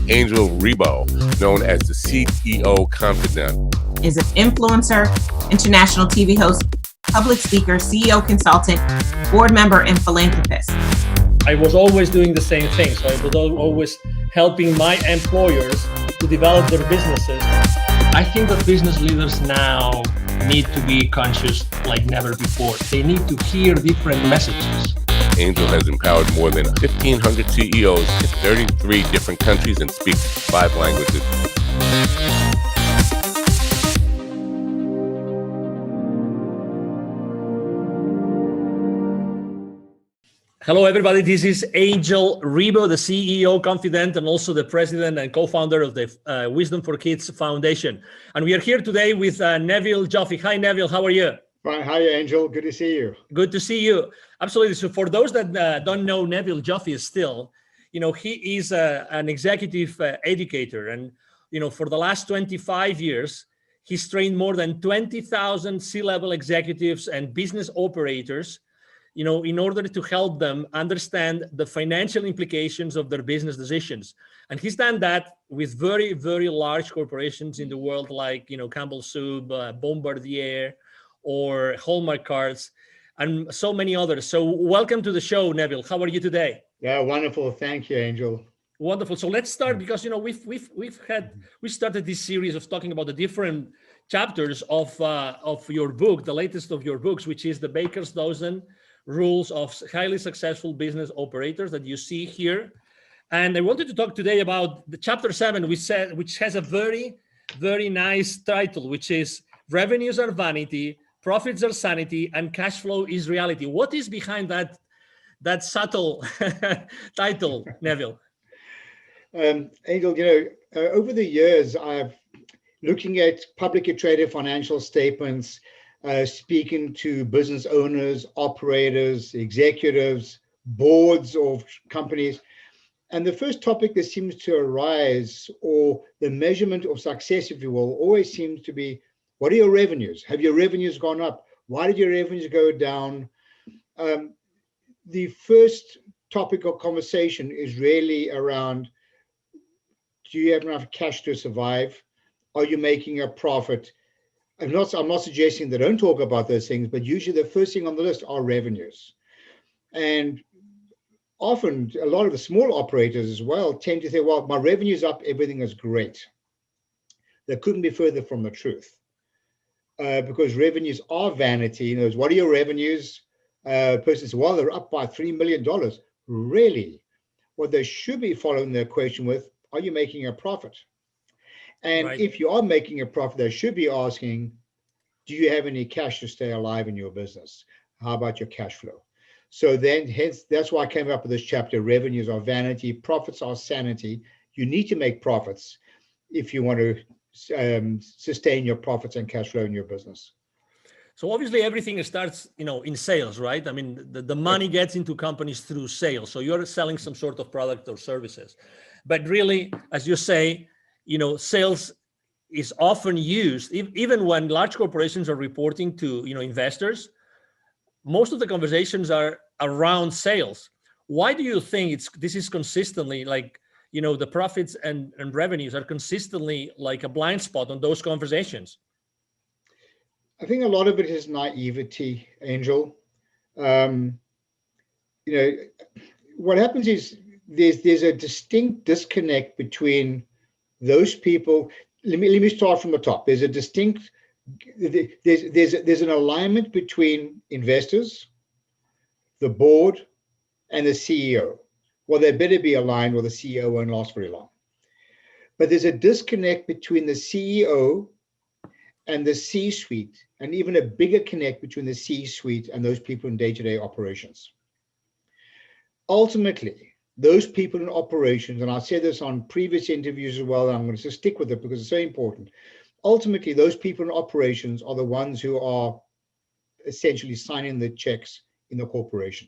Angel Rebo, known as the CEO Confidant. Is an influencer, international TV host, public speaker, CEO consultant, board member, and philanthropist. I was always doing the same thing. So I was always helping my employers to develop their businesses. I think that business leaders now need to be conscious like never before. They need to hear different messages. Angel has empowered more than 1,500 CEOs in 33 different countries and speaks 5 languages. Hello, everybody. This is Angel Rebo, the CEO Confidant, and also the president and co-founder of the Wisdom for Kids Foundation. And we are here today with Neville Joffe. Hi, Neville. How are you? Fine. Hi, Angel. Good to see you. Good to see you. Absolutely. So for those that don't know Neville Joffe still, he is an executive educator. And, for the last 25 years, he's trained more than 20,000 C-level executives and business operators in order to help them understand the financial implications of their business decisions. And he's done that with very, very large corporations in the world, like, Campbell Soup, Bombardier, or Hallmark Cards, and so many others. So welcome to the show, Neville. How are you today? Yeah, wonderful. Thank you, Angel. Wonderful. So let's start because, we started this series of talking about the different chapters of your book, the latest of your books, which is the Baker's Dozen Rules of Highly Successful Business Operators that you see here. And I wanted to talk today about the chapter 7, which has a very, very nice title, which is Revenues Are Vanity, Profits Are Sanity, and Cash Flow is Reality. What is behind that subtle title, Neville? Angel, over the years, I've looking at publicly traded financial statements, speaking to business owners, operators, executives, boards of companies. And the first topic that seems to arise, or the measurement of success, if you will, always seems to be, what are your revenues? Have your revenues gone up? Why did your revenues go down? The first topic of conversation is really around, do you have enough cash to survive? Are you making a profit? I'm not suggesting they don't talk about those things, but usually the first thing on the list are revenues. And often a lot of the small operators as well tend to say, well, my revenue's up, everything is great. That couldn't be further from the truth. Because revenues are vanity. What are your revenues? Person says, well, they're up by $3 million. Really? What they should be following their question with, are you making a profit? And right. If you are making a profit, they should be asking, do you have any cash to stay alive in your business? How about your cash flow? So then, hence, that's why I came up with this chapter, revenues are vanity, profits are sanity. You need to make profits if you want to sustain your profits and cash flow in your business. So obviously everything starts, in sales, right? I mean, the money gets into companies through sales. So you're selling some sort of product or services. But really, as you say, sales is often used, even when large corporations are reporting to, investors, most of the conversations are around sales. Why do you think this is consistently like, the profits and revenues are consistently like a blind spot on those conversations? I think a lot of it is naivety, Angel. What happens is there's a distinct disconnect between those people. Let me start from the top. There's an alignment between investors, the board, and the CEO. Well, they better be aligned, or the CEO won't last very long. But there's a disconnect between the CEO and the C-suite, and even a bigger connect between the C-suite and those people in day-to-day operations. Ultimately, those people in operations, and I said this on previous interviews as well, and I'm going to stick with it because it's so important. Ultimately, those people in operations are the ones who are essentially signing the checks in the corporation.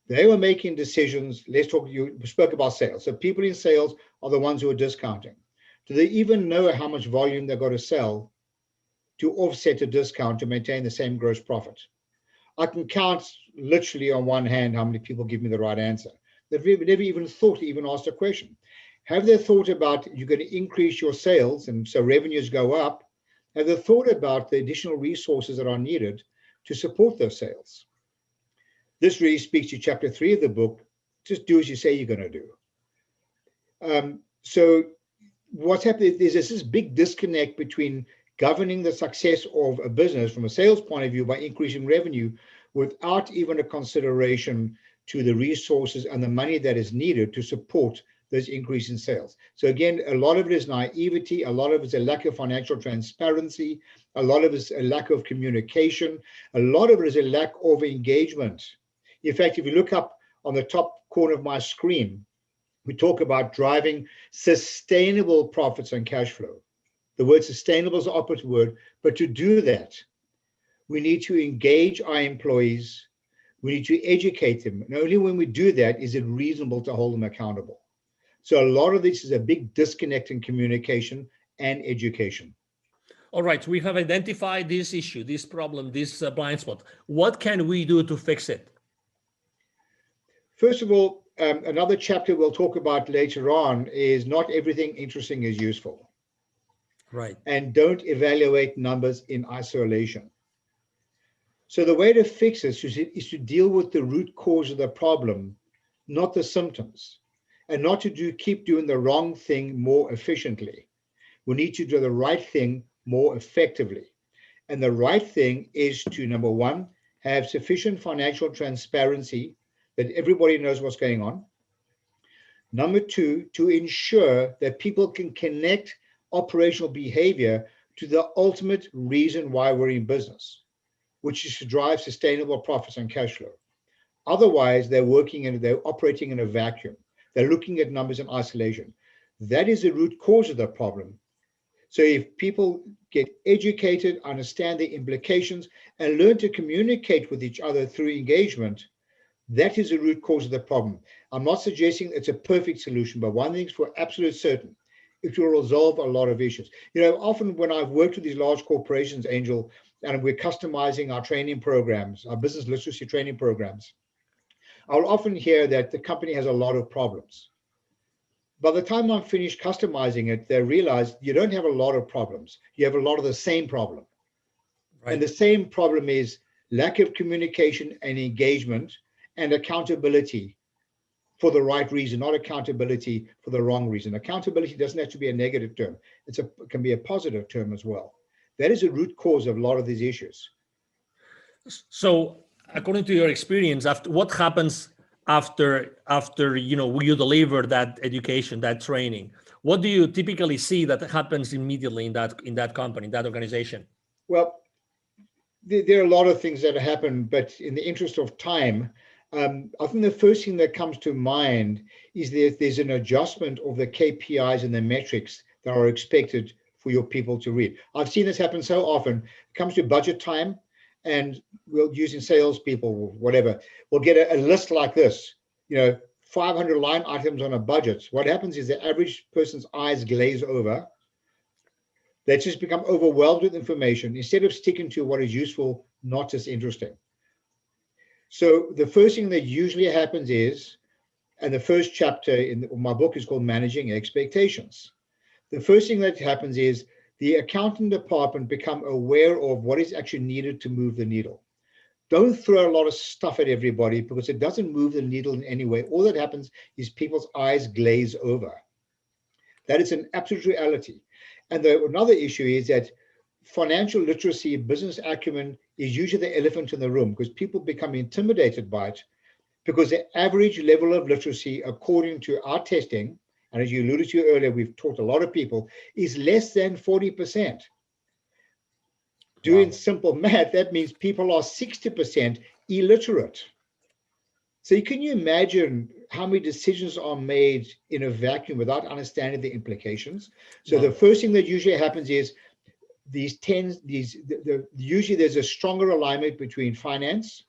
They were making decisions. You spoke about sales. So people in sales are the ones who are discounting. Do they even know how much volume they've got to sell to offset a discount to maintain the same gross profit? I can count literally on one hand how many people give me the right answer. They've never even thought to even ask a question. Have they thought about you're going to increase your sales and so revenues go up? Have they thought about the additional resources that are needed to support those sales? This really speaks to chapter 3 of the book. Just do as you say you're going to do. So what's happening is there's this big disconnect between governing the success of a business from a sales point of view by increasing revenue without even a consideration to the resources and the money that is needed to support those increase in sales. So again, a lot of it is naivety, a lot of it is a lack of financial transparency, a lot of it is a lack of communication, a lot of it is a lack of engagement. In fact, if you look up on the top corner of my screen, we talk about driving sustainable profits and cash flow. The word sustainable is the opposite word, but to do that, we need to engage our employees, we need to educate them, and only when we do that is it reasonable to hold them accountable. So a lot of this is a big disconnect in communication and education. All right, we have identified this issue, this problem, this blind spot. What can we do to fix it? First of all, another chapter we'll talk about later on is not everything interesting is useful. Right. And don't evaluate numbers in isolation. So the way to fix this is to deal with the root cause of the problem, not the symptoms, and not to keep doing the wrong thing more efficiently. We need to do the right thing more effectively. And the right thing is to, number one, have sufficient financial transparency that everybody knows what's going on. Number two, to ensure that people can connect operational behavior to the ultimate reason why we're in business, which is to drive sustainable profits and cash flow. Otherwise, they're operating in a vacuum. They're looking at numbers in isolation. That is the root cause of the problem. So if people get educated, understand the implications, and learn to communicate with each other through engagement, that is the root cause of the problem. I'm not suggesting it's a perfect solution, but one thing's for absolute certain, it will resolve a lot of issues. You know, often when I've worked with these large corporations, Angel, and we're customizing our training programs, our business literacy training programs, I'll often hear that the company has a lot of problems. By the time I'm finished customizing it, they realize you don't have a lot of problems. You have a lot of the same problem. Right. And the same problem is lack of communication and engagement and accountability for the right reason, not accountability for the wrong reason. Accountability doesn't have to be a negative term. It can be a positive term as well. That is a root cause of a lot of these issues. So according to your experience, what happens after you deliver that education, that training? What do you typically see that happens immediately in that company, that organization? Well, there are a lot of things that happen, but in the interest of time, I think the first thing that comes to mind is that there's an adjustment of the KPIs and the metrics that are expected for your people to read. I've seen this happen so often. It comes to budget time, and we'll using salespeople, whatever, we'll get a list like this, 500 line items on a budget. What happens is the average person's eyes glaze over. They just become overwhelmed with information instead of sticking to what is useful, not just interesting. So the first thing that usually happens is, and the first chapter in my book is called Managing Expectations. The first thing that happens is the accounting department become aware of what is actually needed to move the needle. Don't throw a lot of stuff at everybody because it doesn't move the needle in any way. All that happens is people's eyes glaze over. That is an absolute reality. And another issue is that financial literacy, business acumen is usually the elephant in the room because people become intimidated by it because the average level of literacy, according to our testing, and as you alluded to earlier, we've taught a lot of people, is less than 40%. Doing simple math, that means people are 60% illiterate. So can you imagine how many decisions are made in a vacuum without understanding the implications? So the first thing that usually happens is usually there's a stronger alignment between finance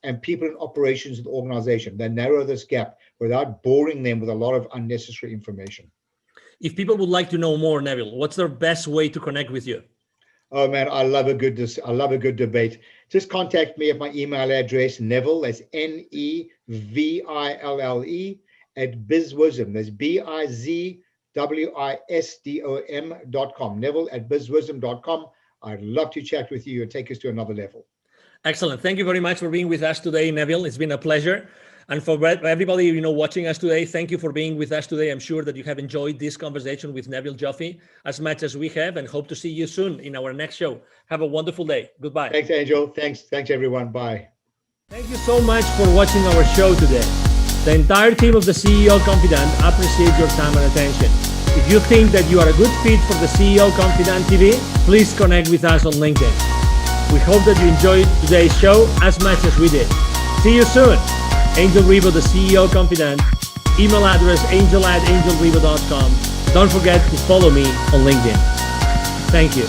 and people in operations of the organization. They narrow this gap without boring them with a lot of unnecessary information. If people would like to know more, Neville, what's their best way to connect with you? Oh man, I love a good debate. Just contact me at my email address, Neville, that's Neville, at bizwisdom. That's bizwisdom.com. Neville at bizwisdom.com. I'd love to chat with you and take us to another level. Excellent. Thank you very much for being with us today, Neville. It's been a pleasure. And for everybody, watching us today, thank you for being with us today. I'm sure that you have enjoyed this conversation with Neville Joffe as much as we have, and hope to see you soon in our next show. Have a wonderful day. Goodbye. Thanks, Angel. Thanks, everyone. Bye. Thank you so much for watching our show today. The entire team of the CEO Confidant appreciate your time and attention. If you think that you are a good fit for the CEO Confidant TV, please connect with us on LinkedIn. We hope that you enjoyed today's show as much as we did. See you soon. Angel Rivo, the CEO Confidant. Email address angel@angelrivo.com. Don't forget to follow me on LinkedIn. Thank you.